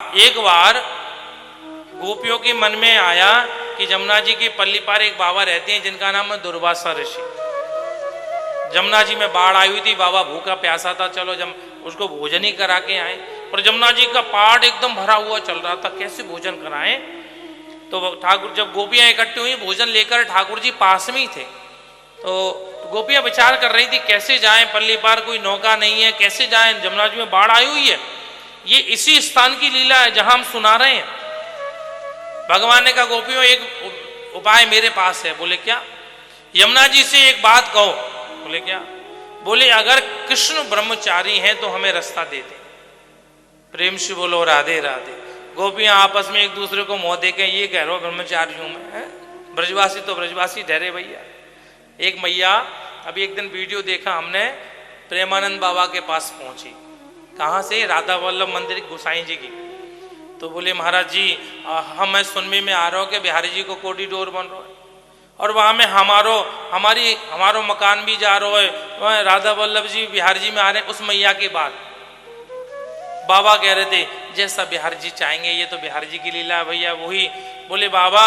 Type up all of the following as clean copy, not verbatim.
एक बार गोपियों के मन में आया कि जमुना जी के पल्ली पार एक बाबा रहते हैं जिनका नाम है दुर्वासा ऋषि। जमुना जी में बाढ़ आई हुई थी, बाबा भूखा प्यासा था, चलो जब उसको भोजन ही करा के आए। पर जमुना जी का पाठ एकदम भरा हुआ चल रहा था, कैसे भोजन कराएं। तो ठाकुर जब गोपियां इकट्ठी हुई भोजन लेकर, ठाकुर जी पास में ही थे। तो गोपियां विचार कर रही थी कैसे जाएं, पल्ली पार कोई नौका नहीं है, कैसे जाएं, जमुना जी में बाढ़ आई हुई है। ये इसी स्थान की लीला है जहां हम सुना रहे हैं। भगवान ने कहा गोपियों एक उपाय मेरे पास है। बोले क्या? यमुना जी से एक बात कहो। बोले क्या? बोले अगर कृष्ण ब्रह्मचारी हैं तो हमें रास्ता दे दे। प्रेम से बोलो राधे राधे। गोपियां आपस में एक दूसरे को मुंह देके ये कह रहे हो ब्रह्मचारी हूं मैं, ब्रजवासी तो ब्रजवासी ठहरे भैया। एक मैया अभी एक दिन वीडियो देखा हमने, प्रेमानंद बाबा के पास पहुंची। कहाँ से? राधा वल्लभ मंदिर गोसाई जी की। तो बोले महाराज जी मैं सुनने में आ रहा हूँ कि बिहारी जी को कॉरिडोर बन रहा है और वहाँ में हमारो मकान भी जा रहा है, वहाँ राधा वल्लभ जी बिहारी जी में आ रहे हैं। उस मैया के बाद बाबा कह रहे थे जैसा बिहारी जी चाहेंगे, ये तो बिहारी जी की लीला है भैया वही। बोले बाबा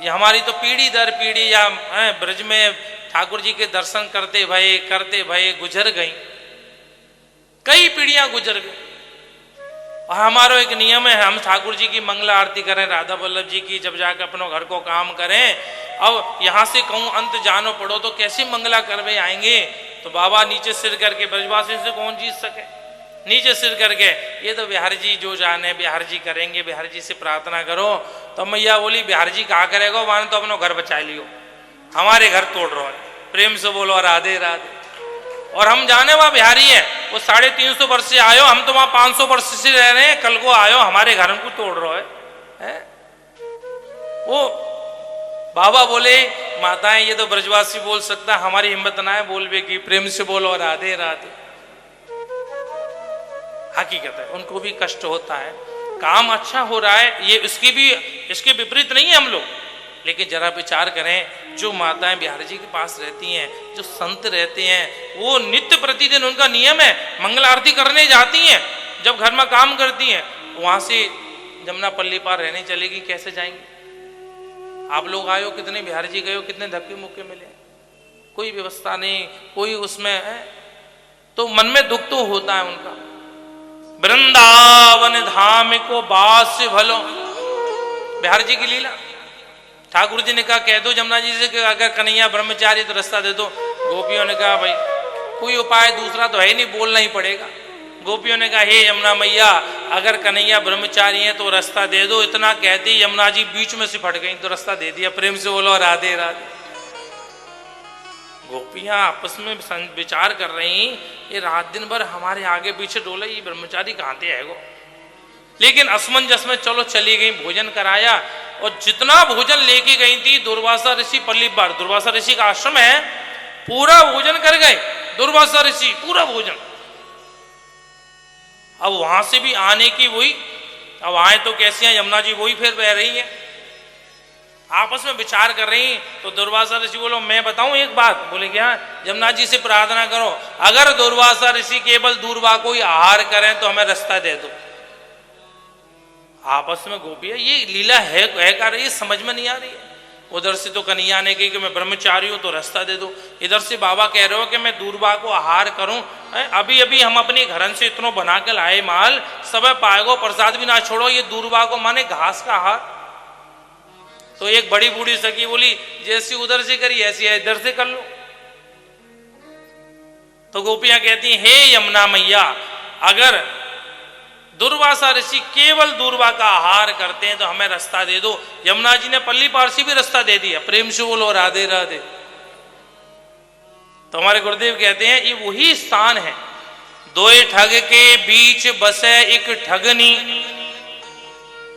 ये हमारी तो पीढ़ी दर पीढ़ी या ब्रज में ठाकुर जी के दर्शन करते भये गुजर गई, कई पीढ़ियां गुजर गई। और हमारा एक नियम है, हम ठाकुर जी की मंगला आरती करें, राधा वल्लभ जी की, जब जाकर अपनों घर को काम करें। अब यहाँ से कहूँ अंत जानो पड़ो तो कैसे मंगला करवे आएंगे। तो बाबा नीचे सिर करके, ब्रजवासी से कौन जीत सके, नीचे सिर करके ये तो बिहारी जी जो जाने बिहारी जी करेंगे, बिहारी जी से प्रार्थना करो। तो मैया बोली बिहारी जी कहा करेगा, माने तो अपना घर बचा लियो, हमारे घर तोड़ रहा है। प्रेम से बोलो राधे राधे। और हम जाने वह बिहारी है, वो 350 वर्ष से आयो, हम तो वहां 500 वर्ष से रह रहे हैं, कल को आयो हमारे घर को तोड़ रहा है? वो बाबा बोले माताएं ये तो ब्रजवासी बोल सकता, हमारी हिम्मत ना है बोलवे की। प्रेम से बोलो राधे राधे। हकीकत है उनको भी कष्ट होता है, काम अच्छा हो रहा है, ये इसके विपरीत नहीं है हम लोग। लेकिन जरा विचार करें, जो माताएं बिहारी जी के पास रहती हैं, जो संत रहते हैं, वो नित्य प्रतिदिन उनका नियम है मंगल आरती करने जाती हैं। जब घर में काम करती हैं, वहां से जमुना पल्ली पार रहने चलेगी, कैसे जाएंगी? आप लोग आयो, कितने बिहारी जी गए हो, कितने धक्के मुक्के मिले, कोई व्यवस्था नहीं, कोई उसमें है। तो मन में दुख तो होता है उनका। वृंदावन धाम को बास भलो, बिहारी जी की लीला। ठाकुर जी ने कहा कह दो जमुना जी से कि अगर कन्हैया ब्रह्मचारी तो रास्ता दे दो। गोपियों ने कहा भाई कोई उपाय दूसरा तो है नहीं, बोलना ही पड़ेगा। गोपियों ने कहा हे यमुना मैया अगर कन्हैया ब्रह्मचारी है तो रास्ता दे दो। इतना कहती यमुना जी बीच में से फट गई तो रास्ता दे दिया। प्रेम से बोलो राधे राधे। गोपियां आपस में विचार कर रही, ये रात दिन भर हमारे आगे पीछे डोले, ये ब्रह्मचारी कहाँ थे है गो। लेकिन असमंजस में चलो चली गई, भोजन कराया। और जितना भोजन लेके गई थी दुर्वासा ऋषि पल्ली पार, दुर्वासा ऋषि का आश्रम है, पूरा भोजन कर गए दुर्वासा ऋषि, पूरा भोजन। अब वहां से भी आने की वही, अब आए तो कैसी हैं यमुना जी वही फिर बह रही है, आपस में विचार कर रही। तो दुर्वासा ऋषि बोलो मैं बताऊं एक बात। बोले क्या? यमुना जी से प्रार्थना करो, अगर दुर्वासा ऋषि केवल दूरवा को ही आहार करें तो हमें रास्ता दे दो। आपस में गोपियां ये लीला है कर रही, समझ में नहीं आ रही है। उधर से तो कन्हैया ने कही कि मैं ब्रह्मचारी हूं तो रास्ता दे दो, इधर से बाबा कह रहे हो कि मैं दूरबा को आहार करूं। अभी अभी हम अपने घरन से इतना बना के लाए माल, सब पाएगो प्रसाद भी ना छोड़ो, ये दूरबा को माने घास का आहार। तो एक बड़ी बूढ़ी सखी बोली जैसी उधर से करी ऐसी है इधर से कर लो। तो गोपियां कहती हे यमुना मैया अगर दुर्वासा ऋषि केवल दूरबा का आहार करते हैं तो हमें रास्ता दे दो। यमुना जी ने पल्ली पार से भी रास्ता दे दिया। प्रेम से बोलो राधे राधे। तो हमारे गुरुदेव कहते हैं ये वही स्थान है, दो ठग के बीच बसे एक ठगनी।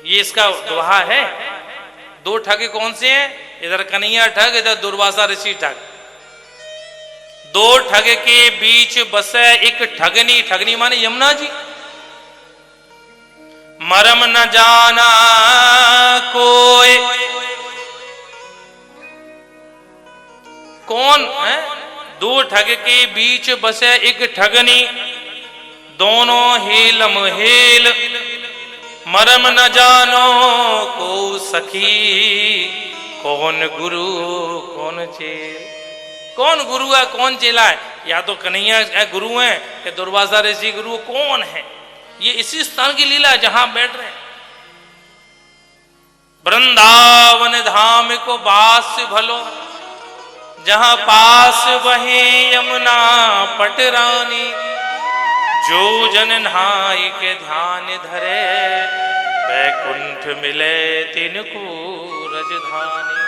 ये इसका दोहा है। दो ठग कौन से हैं? इधर कन्हैया ठग, इधर दुर्वासा ऋषि ठग। दो ठग के बीच बसे एक ठगनी, ठगनी माने यमुना जी। मरम न जाना कोई, कौन है? दो ठग के बीच बसे एक ठगनी, दोनों हेलम हेल। मरम न जानो को सखी, कौन गुरु कौन चेल। कौन गुरु है कौन चेला है, या तो कन्हैया गुरु है या दुर्वासा ऋषि गुरु, कौन है? ये इसी स्थान की लीला है जहां बैठ रहे हैं। वृंदावन धाम को बास भलो, जहां पास बहे यमुना पटरानी। जो जन नहाय के ध्यान धरे, वैकुंठ मिले तिनको रजधानी।